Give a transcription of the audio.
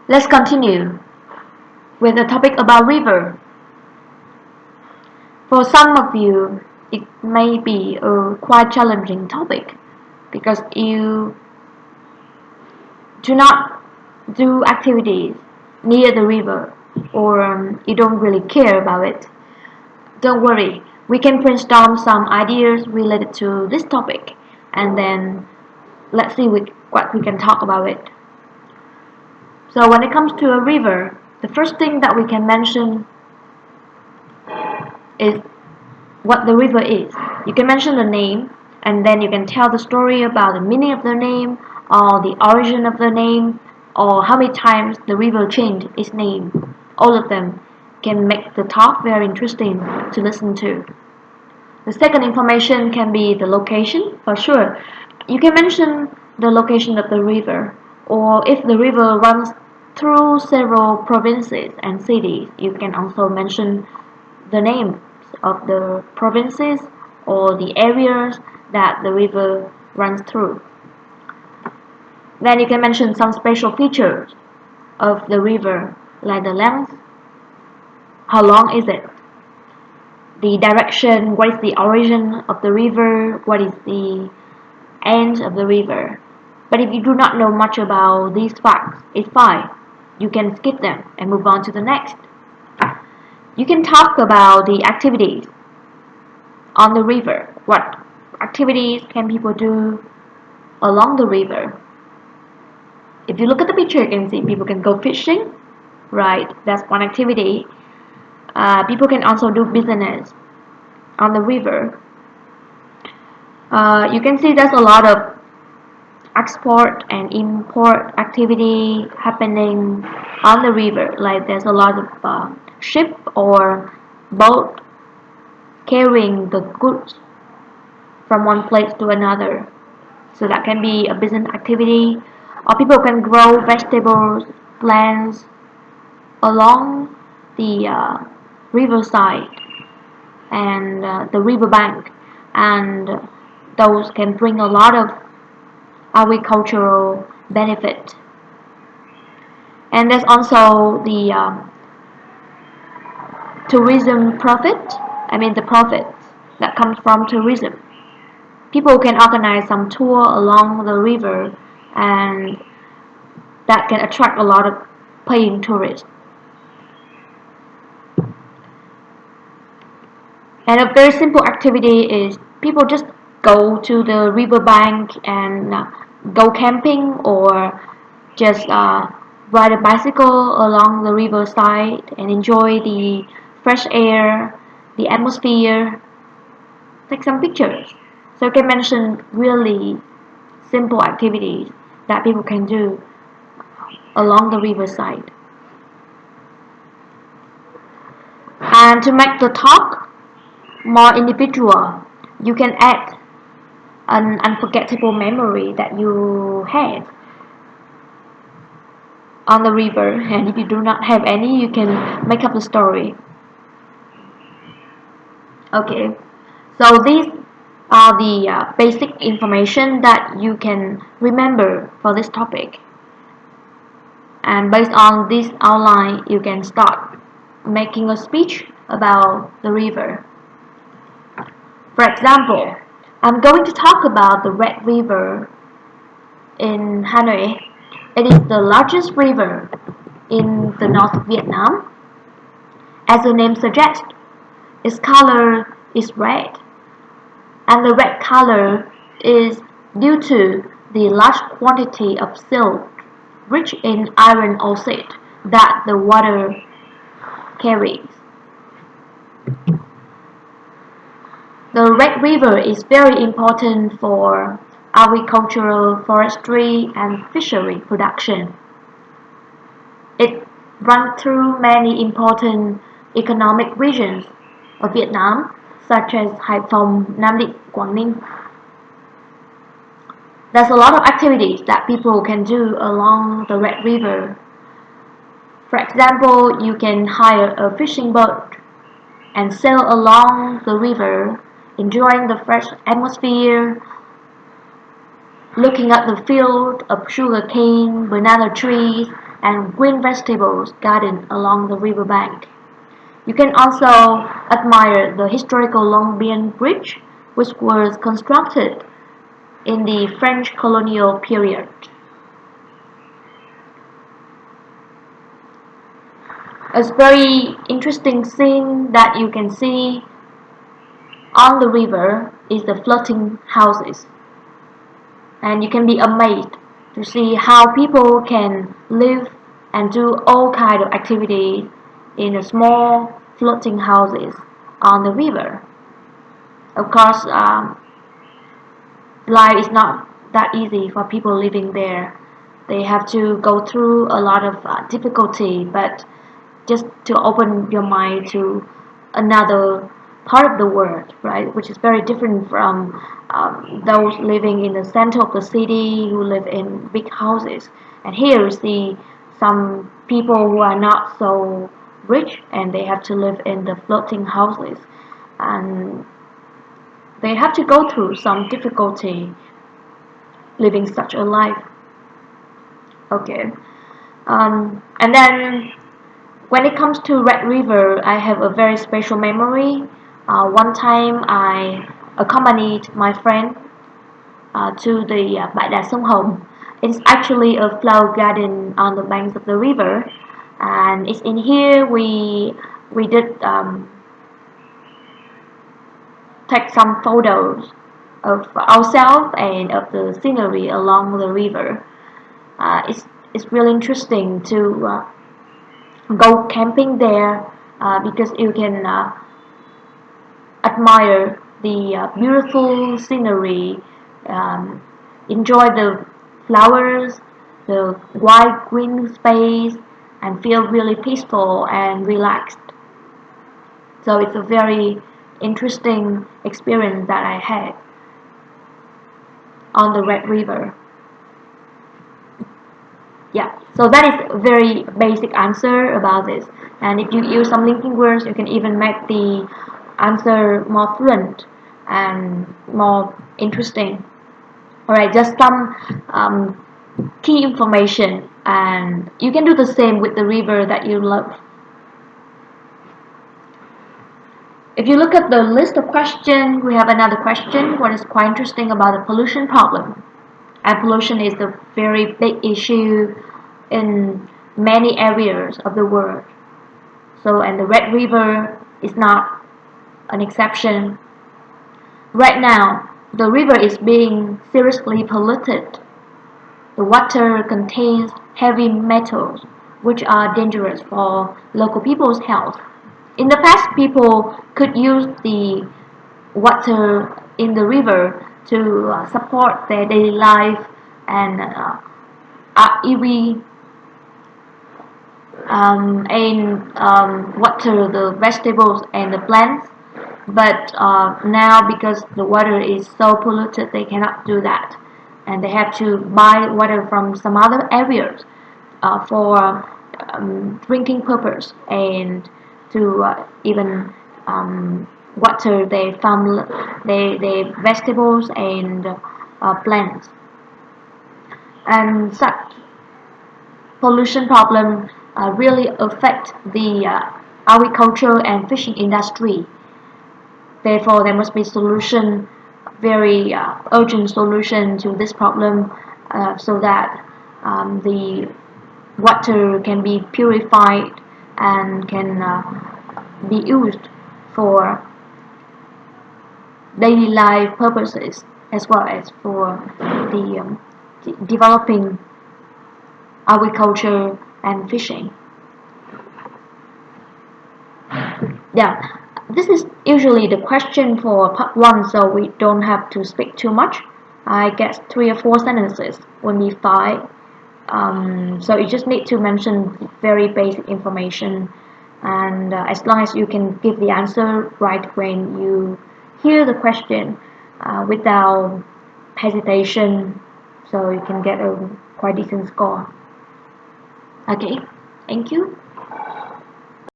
Let's continue with the topic about river. For some of you, it may be a quite challenging topic because you do not do activities near the river or you don't really care about it. Don't worry, we can brainstorm some ideas related to this topic and then let's see what we can talk about it. So when it comes to a river, the first thing that we can mention is what the river is. You can mention the name and then you can tell the story about the meaning of the name or the origin of the name or how many times the river changed its name. All of them can make the talk very interesting to listen to. The second information can be the location, for sure. You can mention the location of the river, or if the river runs through several provinces and cities, you can also mention the names of the provinces or the areas that the river runs through. Then you can mention some special features of the river, like the length, how long is it, the direction, what is the origin of the river, what is the end of the river. But if you do not know much about these facts, it's fine. You can skip them and move on to the next. You can talk about the activities on the river. What activities can people do along the river? If you look at the picture, you can see people can go fishing, right? That's one activity. People can also do business on the river. You can see there's a lot of export and import activity happening on the river. Like there's a lot of ship or boat carrying the goods from one place to another. So that can be a business activity. Or people can grow vegetables, plants along the riverside and the riverbank, and those can bring a lot of agricultural benefit. And there's also the tourism profit. The profit that comes from tourism. People can organize some tour along the river, and that can attract a lot of paying tourists. And a very simple activity is people just go to the riverbank and go camping or just ride a bicycle along the riverside and enjoy the fresh air, the atmosphere, take some pictures. So I can mention really simple activities that people can do along the riverside. And to make the talk more individual, you can add an unforgettable memory that you had on the river, and if you do not have any, you can make up the story. Okay, so these are the basic information that you can remember for this topic, and based on this outline you can start making a speech about the river. For example, I'm going to talk about the Red River in Hanoi. It is the largest river in the north of Vietnam. As the name suggests, its color is red, and the red color is due to the large quantity of silt rich in iron oxide that the water carries. The Red River is very important for agricultural, forestry, and fishery production. It runs through many important economic regions of Vietnam, such as Hải Phòng, Nam Định, Quảng Ninh. There's a lot of activities that people can do along the Red River. For example, you can hire a fishing boat and sail along the river, enjoying the fresh atmosphere, looking at the field of sugarcane, banana trees, and green vegetables garden along the riverbank. You can also admire the historical Long Bridge, which was constructed in the French colonial period. A very interesting scene that you can see on the river is the floating houses, and you can be amazed to see how people can live and do all kind of activities in a small floating houses on the river. Of course, life is not that easy for people living there. They have to go through a lot of difficulty, but just to open your mind to another part of the world, right, which is very different from those living in the center of the city who live in big houses. And here you see some people who are not so rich and they have to live in the floating houses, and they have to go through some difficulty living such a life. Okay, and then when it comes to Red River, I have a very special memory. One time I accompanied my friend to the bãi đá sông Hồng. It's actually a flower garden on the banks of the river, and it's in here we did take some photos of ourselves and of the scenery along the river. It's really interesting to go camping there because you can admire the beautiful scenery, enjoy the flowers, the wide green space, and feel really peaceful and relaxed. So it's a very interesting experience that I had on the Red River. Yeah, so that is a very basic answer about this. And if you use some linking words, you can even make the answer more fluent and more interesting. Alright, just some key information, and you can do the same with the river that you love. If you look at the list of questions, we have another question, what is quite interesting about the pollution problem. And pollution is a very big issue in many areas of the world. So, and the Red River is not an exception. Right now, the river is being seriously polluted. The water contains heavy metals, which are dangerous for local people's health. In the past, people could use the water in the river to support their daily life and water the vegetables and the plants. But now, because the water is so polluted, they cannot do that, and they have to buy water from some other areas for drinking purpose and to even water their vegetables and plants. And such pollution problem really affect the agriculture and fishing industry. Therefore, there must be solution, very urgent solution to this problem, so that the water can be purified and can be used for daily life purposes as well as for the developing agriculture and fishing. Yeah, this is usually the question for part 1, so we don't have to speak too much. I guess 3 or 4 sentences will be fine. So you just need to mention very basic information, and as long as you can give the answer right when you hear the question without hesitation, so you can get a quite decent score. Okay, thank you.